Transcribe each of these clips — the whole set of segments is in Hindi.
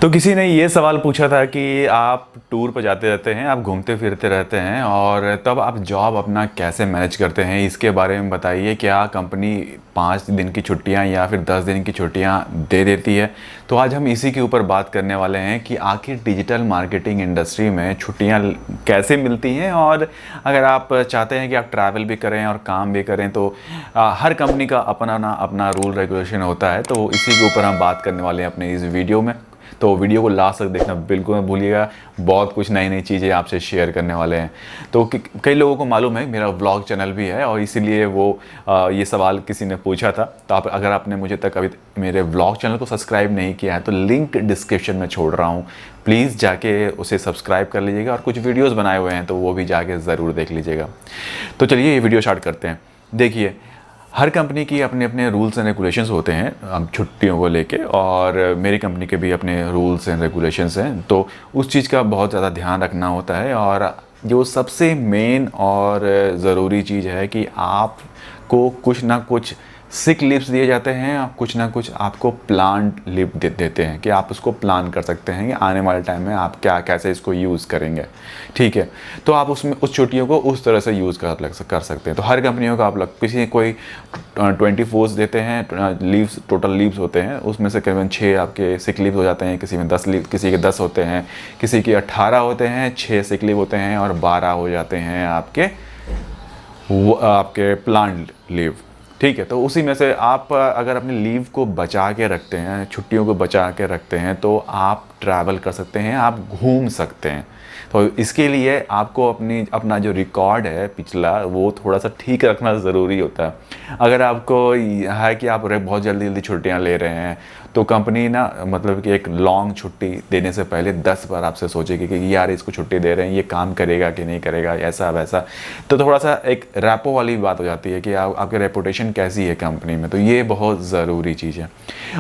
तो किसी ने ये सवाल पूछा था कि आप टूर पर जाते रहते हैं, आप घूमते फिरते रहते हैं और तब आप जॉब अपना कैसे मैनेज करते हैं, इसके बारे में बताइए। क्या कंपनी 5 दिन की छुट्टियां या फिर 10 दिन की छुट्टियां दे देती है? तो आज हम इसी के ऊपर बात करने वाले हैं कि आखिर डिजिटल मार्केटिंग इंडस्ट्री में छुट्टियां कैसे मिलती हैं। और अगर आप चाहते हैं कि आप ट्रैवल भी करें और काम भी करें तो हर कंपनी का अपना अपना रूल रेगुलेशन होता है। तो इसी के ऊपर हम बात करने वाले हैं अपने इस वीडियो में। तो वीडियो को लास्ट तक देखना बिल्कुल मत भूलिएगा, बहुत कुछ नई नई चीज़ें आपसे शेयर करने वाले हैं। तो कई लोगों को मालूम है मेरा व्लॉग चैनल भी है और इसीलिए वो ये सवाल किसी ने पूछा था। तो अगर आपने मुझे तक अभी मेरे व्लॉग चैनल को सब्सक्राइब नहीं किया है तो लिंक डिस्क्रिप्शन में छोड़ रहा हूँ, प्लीज़ जाके उसे सब्सक्राइब कर लीजिएगा। और कुछ वीडियोज़ बनाए हुए हैं तो वो भी जाके ज़रूर देख लीजिएगा। तो चलिए ये वीडियो स्टार्ट करते हैं। देखिए, हर कंपनी की अपने अपने रूल्स एंड रेगुलेशंस होते हैं छुट्टियों को लेके, और मेरी कंपनी के भी अपने रूल्स एंड रेगुलेशंस हैं। तो उस चीज़ का बहुत ज़्यादा ध्यान रखना होता है। और जो सबसे मेन और ज़रूरी चीज़ है कि आपको कुछ ना कुछ सिक लीव्स दिए जाते हैं, कुछ ना कुछ आपको प्लान लीव देते हैं कि आप उसको प्लान कर सकते हैं कि आने वाले टाइम में आप क्या कैसे इसको यूज़ करेंगे। ठीक है, तो आप उसमें उस छुट्टियों को उस तरह से यूज़ कर सकते हैं। तो हर कंपनियों का आप किसी कोई 24 देते हैं लीव्स, टोटल लीव्स होते हैं, उसमें से करीबन 6 आपके सिक लीव हो जाते हैं, किसी में 10 लीव, किसी के 10 होते हैं, किसी के 18 होते हैं, 6 सिक लीव होते हैं और 12 हो जाते हैं आपके प्लान लीव। ठीक है, तो उसी में से आप अगर अपनी लीव को बचा के रखते हैं, छुट्टियों को बचा के रखते हैं, तो आप ट्रैवल कर सकते हैं, आप घूम सकते हैं। तो इसके लिए आपको अपना जो रिकॉर्ड है पिछला, वो थोड़ा सा ठीक रखना ज़रूरी होता है। अगर आपको है कि आप बहुत जल्दी जल्दी छुट्टियां ले रहे हैं तो कंपनी ना मतलब कि एक लॉन्ग छुट्टी देने से पहले 10 बार आपसे सोचेगी कि यार इसको छुट्टी दे रहे हैं, ये काम करेगा कि नहीं करेगा, ऐसा वैसा। तो थोड़ा सा एक रैपो वाली बात हो जाती है कि आपकी रेपुटेशन कैसी है कंपनी में। तो ये बहुत ज़रूरी चीज़ है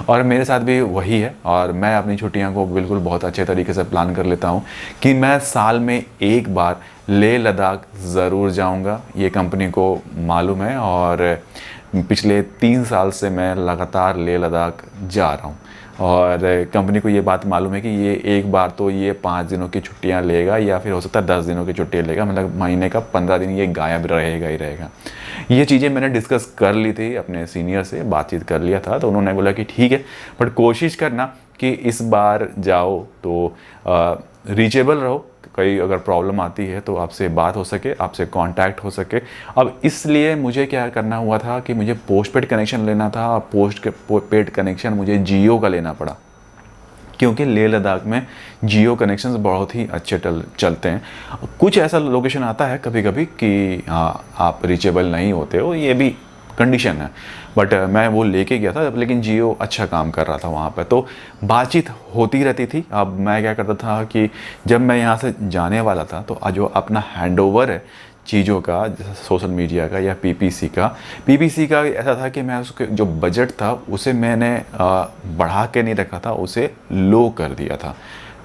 और मेरे साथ भी वही है। और मैं अपनी छुट्टियाँ को बिल्कुल बहुत अच्छे तरीके से प्लान कर लेता हूँ कि मैं साल में एक बार लेह लद्दाख ज़रूर जाऊँगा। ये कंपनी को मालूम है और पिछले 3 साल से मैं लगातार लेह लद्दाख जा रहा हूँ। और कंपनी को ये बात मालूम है कि ये एक बार तो ये 5 दिनों की छुट्टियाँ लेगा या फिर हो सकता है 10 दिनों की छुट्टियाँ लेगा, मतलब महीने का 15 दिन ये गायब रहेगा ही रहेगा। ये चीज़ें मैंने डिस्कस कर ली थी, अपने सीनियर से बातचीत कर लिया था। तो उन्होंने बोला कि ठीक है, बट कोशिश करना कि इस बार जाओ तो रीचेबल रहो, कहीं अगर प्रॉब्लम आती है तो आपसे बात हो सके, आपसे कांटेक्ट हो सके। अब इसलिए मुझे क्या करना हुआ था कि मुझे पोस्टपेड कनेक्शन लेना था और पोस्टपेड कनेक्शन मुझे जियो का लेना पड़ा, क्योंकि लेह लद्दाख में जियो कनेक्शंस बहुत ही अच्छे चलते हैं। कुछ ऐसा लोकेशन आता है कभी कभी कि हाँ आप रीचेबल नहीं होते हो, ये भी कंडीशन है, बट मैं वो लेके गया था, लेकिन जियो अच्छा काम कर रहा था वहाँ पे। तो बातचीत होती रहती थी। अब मैं क्या करता था कि जब मैं यहाँ से जाने वाला था तो जो अपना हैंडओवर है चीज़ों का, सोशल मीडिया का या पीपीसी का ऐसा था कि मैं उसके जो बजट था उसे मैंने बढ़ा के नहीं रखा था, उसे लो कर दिया था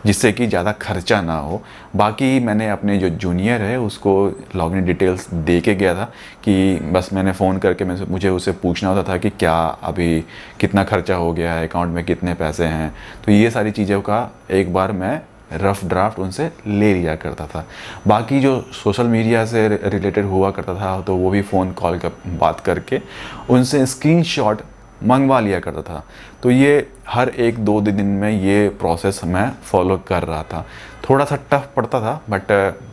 जिससे कि ज़्यादा खर्चा ना हो। बाकी मैंने अपने जो जूनियर है उसको लॉगिन डिटेल्स दे के गया था कि बस मैंने फ़ोन करके मुझे उससे पूछना होता था कि क्या अभी कितना खर्चा हो गया है, अकाउंट में कितने पैसे हैं। तो ये सारी चीज़ों का एक बार मैं रफ़ ड्राफ्ट उनसे ले लिया करता था। बाकी जो सोशल मीडिया से रिलेटेड हुआ करता था तो वो भी फ़ोन कॉल कर बात करके उनसे स्क्रीनशॉट मंगवा लिया करता था। तो ये हर 1-2 दिन में ये प्रोसेस मैं फॉलो कर रहा था। थोड़ा सा टफ पड़ता था बट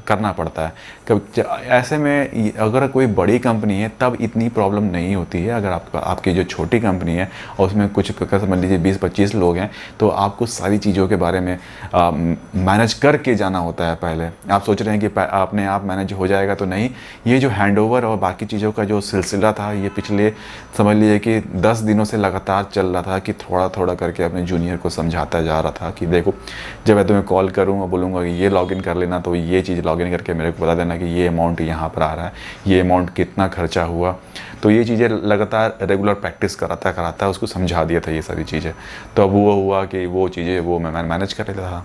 करना पड़ता है। कब ऐसे में अगर कोई बड़ी कंपनी है तब इतनी प्रॉब्लम नहीं होती है। अगर आपकी जो छोटी कंपनी है और उसमें कुछ समझ लीजिए 20-25 लोग हैं तो आपको सारी चीज़ों के बारे में मैनेज करके जाना होता है। पहले आप सोच रहे हैं कि अपने आप मैनेज हो जाएगा, तो नहीं। ये जो हैंडओवर और बाकी चीज़ों का जो सिलसिला था ये पिछले समझ लीजिए कि 10 दिनों से लगातार चल रहा था कि थोड़ा थोड़ा करके अपने जूनियर को समझाता जा रहा था कि देखो, जब मैं तुम्हें कॉल करूँ और बोलूँगा कि ये लॉगिन कर लेना तो ये चीज़ लॉगिन करके मेरे को बता देना कि ये अमाउंट यहाँ पर आ रहा है, ये अमाउंट कितना खर्चा हुआ। तो ये चीज़ें लगातार रेगुलर प्रैक्टिस कराता उसको समझा दिया था ये सारी चीज़ें। तो अब वो हुआ कि वो चीज़ें वो मैं मैनेज कर लेता था।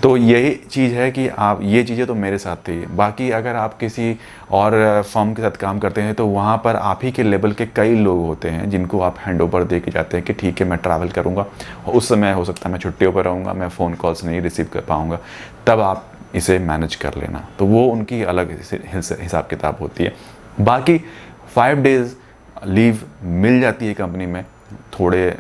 तो यही चीज़ है कि आप, ये चीज़ें तो मेरे साथ थी। बाकी अगर आप किसी और फर्म के साथ काम करते हैं तो वहाँ पर आप ही के लेवल के कई लोग होते हैं जिनको आप हैंड ओवर दे के जाते हैं कि ठीक है मैं ट्रैवल करूँगा, और उस समय हो सकता है मैं छुट्टियों पर रहूँगा, मैं फ़ोन कॉल्स नहीं रिसीव कर पाऊँगा, तब आप इसे मैनेज कर लेना। तो वो उनकी अलग हिसाब किताब होती है। बाकी 5 डेज़ लीव मिल जाती है कंपनी में, थोड़े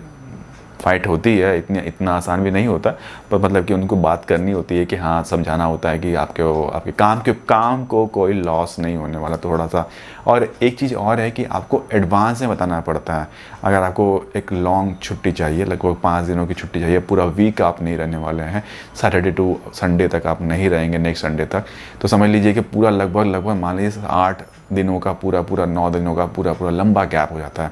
फाइट होती है, इतना आसान भी नहीं होता, पर मतलब कि उनको बात करनी होती है कि हाँ, समझाना होता है कि आपके काम को कोई लॉस नहीं होने वाला थोड़ा सा। और एक चीज़ और है कि आपको एडवांस में बताना पड़ता है। अगर आपको एक लॉन्ग छुट्टी चाहिए, लगभग 5 दिनों की छुट्टी चाहिए, पूरा वीक आप नहीं रहने वाले हैं, सैटरडे टू संडे तक आप नहीं रहेंगे, नेक्स्ट संडे तक, तो समझ लीजिए कि पूरा लगभग मान लीजिए 8 दिनों का पूरा 9 दिनों का पूरा लंबा गैप हो जाता है,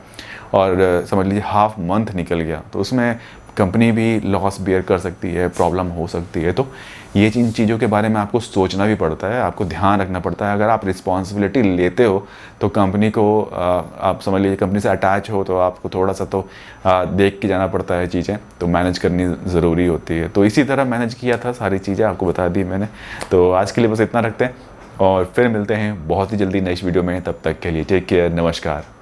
और समझ लीजिए हाफ मंथ निकल गया, तो उसमें कंपनी भी लॉस बियर कर सकती है, प्रॉब्लम हो सकती है। तो ये इन चीज़ों के बारे में आपको सोचना भी पड़ता है, आपको ध्यान रखना पड़ता है। अगर आप रिस्पॉन्सिबिलिटी लेते हो तो कंपनी को आप समझ लीजिए कंपनी से अटैच हो, तो आपको थोड़ा सा तो देख के जाना पड़ता है चीज़ें, तो मैनेज करनी ज़रूरी होती है। तो इसी तरह मैनेज किया था, सारी चीज़ें आपको बता दी मैंने। तो आज के लिए बस इतना रखते हैं, और फिर मिलते हैं बहुत ही जल्दी नेक्स्ट वीडियो में। तब तक के लिए टेक केयर, नमस्कार।